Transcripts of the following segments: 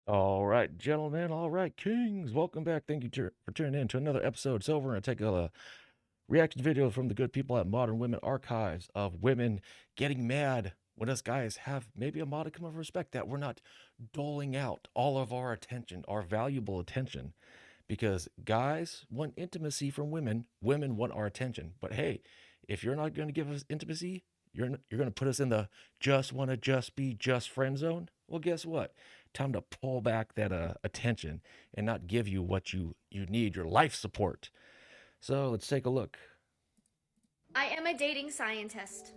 All right, gentlemen. All right, kings. Welcome back. Thank you for tuning in to another episode. So we're going to take a reaction video from the good people at Modern Women Archives of women getting mad when us guys have maybe a modicum of respect that we're not doling out all of our attention, our valuable attention. Because guys want intimacy from women, women want our attention. But hey, if you're not going to give us intimacy, you're going to put us in the just want to just be just friend zone. Well, guess what? Time to pull back that attention and not give you what you need, your life support. So let's take a look. I am a dating scientist.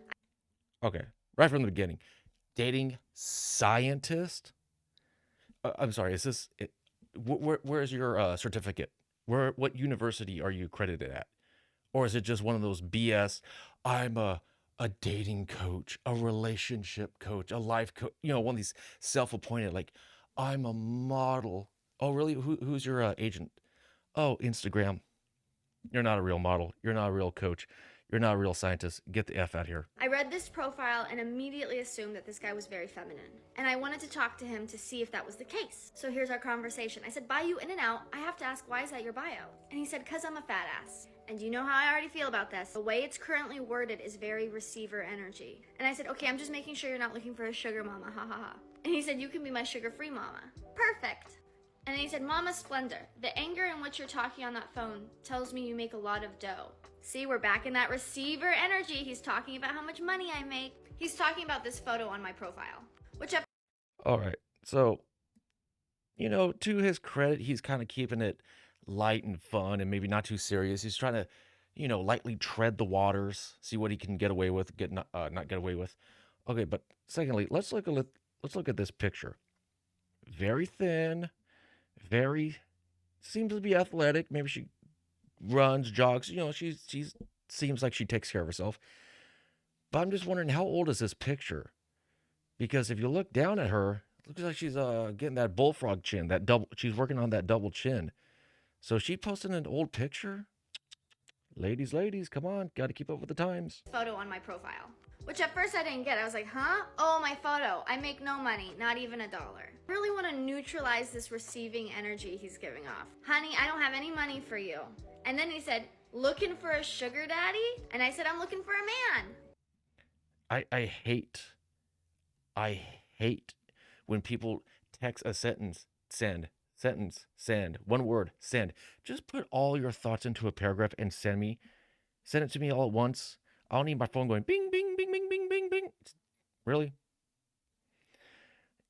Okay, right from the beginning, dating scientist. I'm sorry. Is this? Where's your certificate? What university are you accredited at? Or is it just one of those BS? I'm a dating coach, a relationship coach, a life coach. You know, one of these self-appointed. Like, I'm a model. Oh, really? Who's your agent? Oh, Instagram. You're not a real model. You're not a real coach. You're not a real scientist. Get the F out here. I read this profile and immediately assumed that this guy was very feminine. And I wanted to talk to him to see if that was the case. So here's our conversation. I said, "Buy you in and out. I have to ask, why is that your bio?" And he said, "'Cause I'm a fat ass. And you know how I already feel about this. The way it's currently worded is very receiver energy." And I said, "Okay, I'm just making sure you're not looking for a sugar mama, ha ha ha." And he said, "You can be my sugar-free mama." Perfect. And then he said, "Mama Splendor, the anger in which you're talking on that phone tells me you make a lot of dough." See, we're back in that receiver energy. He's talking about how much money I make. He's talking about this photo on my profile, which All right. So, to his credit, he's kind of keeping it light and fun and maybe not too serious. He's trying to, lightly tread the waters, see what he can get away with, not get away with. Okay, but secondly, let's look at this picture. Very thin, very seems to be athletic. Maybe she runs, jogs. She's seems like she takes care of herself. But I'm just wondering, how old is this picture? Because if you look down at her, it looks like she's getting that bullfrog chin, that double. She's working on that double chin. So she posted an old picture. Ladies, come on, got to keep up with the times. photo on my profile, which at first I didn't get. I was like, huh? Oh, my photo. I make no money, not even $1. I really want to neutralize this receiving energy he's giving off. "Honey, I don't have any money for you." And then he said, "Looking for a sugar daddy?" And I said, "I'm looking for a man." I hate when people text a sentence, send, one word, send. Just put all your thoughts into a paragraph and send it to me all at once. I don't need my phone going bing, bing, bing, bing, bing, bing, bing. Really?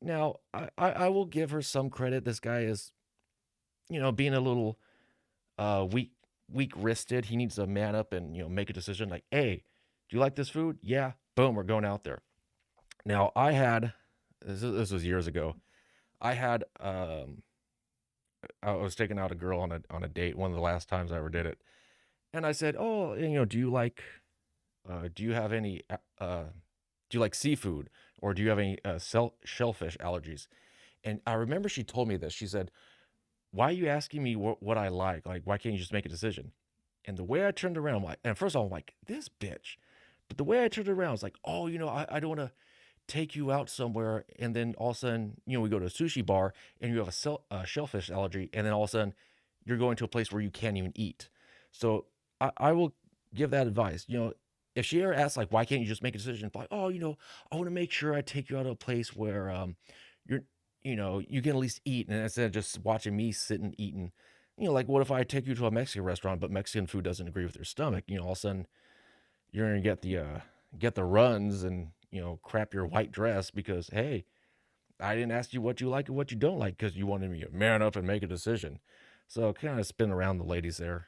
Now, I will give her some credit. This guy is, being a little weak wristed. He needs to man up and, make a decision like, hey, do you like this food? Yeah. Boom, we're going out there. Now, this was years ago. I had I was taking out a girl on a date, one of the last times I ever did it. And I said, "Oh, do you like do you have any do you like seafood or do you have any shellfish allergies?" And I remember she told me this. She said, "Why are you asking me what I like? Like, why can't you just make a decision?" And the way I turned around, I'm like, and first of all, I'm like, this bitch. But the way I turned around, I was like, oh, I don't want to take you out somewhere, and then all of a sudden, we go to a sushi bar, and you have a shellfish allergy, and then all of a sudden, you're going to a place where you can't even eat. So I will give that advice. If she ever asks, like, why can't you just make a decision? Like, oh, I want to make sure I take you out to a place where you're, you can at least eat, and instead of just watching me sitting eating. Like, what if I take you to a Mexican restaurant, but Mexican food doesn't agree with your stomach? All of a sudden, you're gonna get the runs and crap your white dress because hey, I didn't ask you what you like and what you don't like because you wanted me to man up and make a decision. So kind of spin around the ladies there.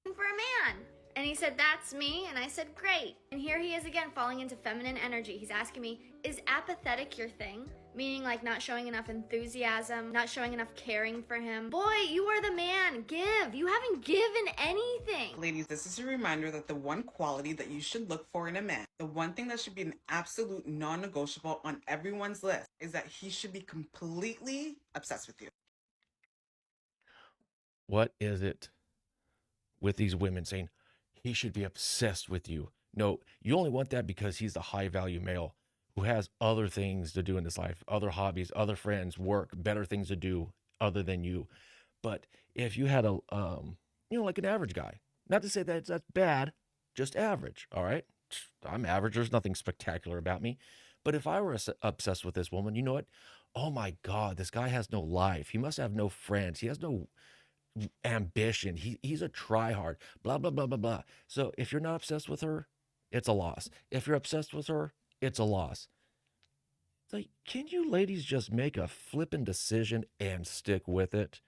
For a man. And he said, "That's me." And I said, "Great." And here he is again falling into feminine energy. He's asking me, "Is apathetic your thing?" Meaning like not showing enough enthusiasm, not showing enough caring for him. Boy, you are the man. Give. You haven't given anything. Ladies, this is a reminder that the one quality that you should look for in a man, the one thing that should be an absolute non-negotiable on everyone's list, is that he should be completely obsessed with you. What is it with these women saying he should be obsessed with you? No, you only want that because he's the high value male. who has other things to do in this life, other hobbies, other friends, work, better things to do other than you. But if you had a, like an average guy, not to say that that's bad, just average, all right? I'm average. There's nothing spectacular about me. But if I were obsessed with this woman, you know what? Oh my God, this guy has no life. He must have no friends. He has no ambition. He's a tryhard. Blah blah blah blah blah. So if you're not obsessed with her, it's a loss. If you're obsessed with her, it's a loss. Like, can you ladies just make a flippin' decision and stick with it?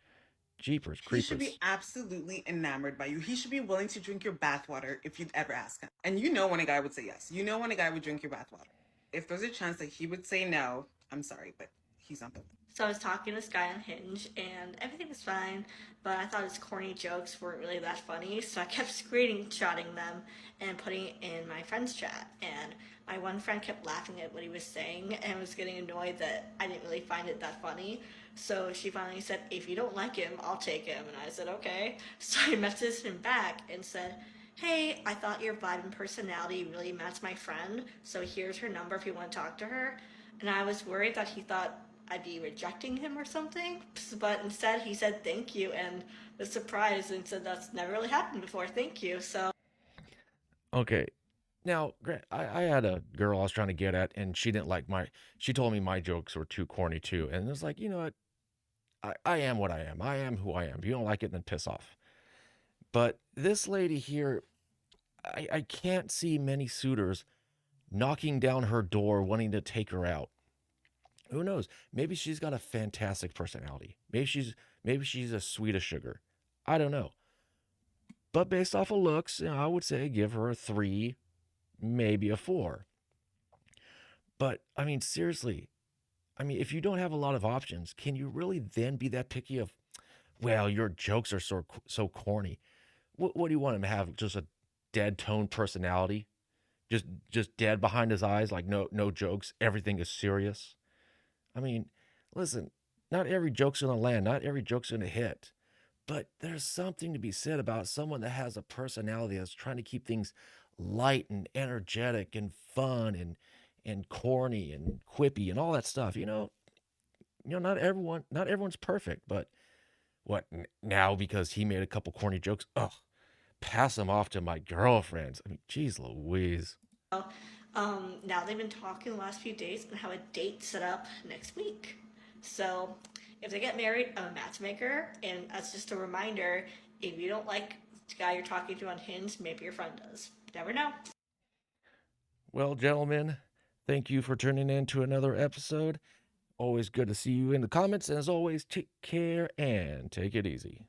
Jeepers He should be creepers. absolutely enamored by you. He should be willing to drink your bathwater if you'd ever ask him. And you know when a guy would say yes. You know when a guy would drink your bathwater. If there's a chance that he would say no, I'm sorry, but he's not the one. So I was talking to this guy on Hinge, and everything was fine, but I thought his corny jokes weren't really that funny, so I kept screenshotting them and putting it in my friend's chat. And my one friend kept laughing at what he was saying and was getting annoyed that I didn't really find it that funny. So she finally said, "If you don't like him, I'll take him." And I said, "Okay." So I messaged him back and said, "Hey, I thought your vibe and personality really matched my friend, so here's her number if you want to talk to her." And I was worried that he thought I'd be rejecting him or something, but instead he said thank you and was surprised and said that's never really happened before. Thank you. So Okay. Now, I had a girl I was trying to get at, and she didn't like my. She told me my jokes were too corny too, and it was like, you know what? I am what I am. I am who I am. If you don't like it, then piss off. But this lady here, I can't see many suitors knocking down her door wanting to take her out. Who knows? Maybe she's got a fantastic personality. Maybe she's a sweet as sugar. I don't know. But based off of looks, I would say give her a 3, maybe a 4. But I mean, seriously, I mean, if you don't have a lot of options, can you really then be that picky of, well, your jokes are so corny. What do you want him to have? Just a dead tone personality? Just dead behind his eyes, like no jokes. Everything is serious. I mean, listen, not every joke's gonna land, not every joke's gonna hit. But there's something to be said about someone that has a personality that's trying to keep things light and energetic and fun and corny and quippy and all that stuff. Not everyone's perfect, but what now because he made a couple corny jokes? Ugh, pass them off to my girlfriends. I mean, geez Louise. now they've been talking the last few days and have a date set up next week. So if they get married, I'm a matchmaker, and that's just a reminder. If you don't like the guy you're talking to on Hinge, maybe your friend does. Never know. Well, gentlemen, thank you for tuning in to another episode. Always good to see you in the comments. And as always, take care and take it easy.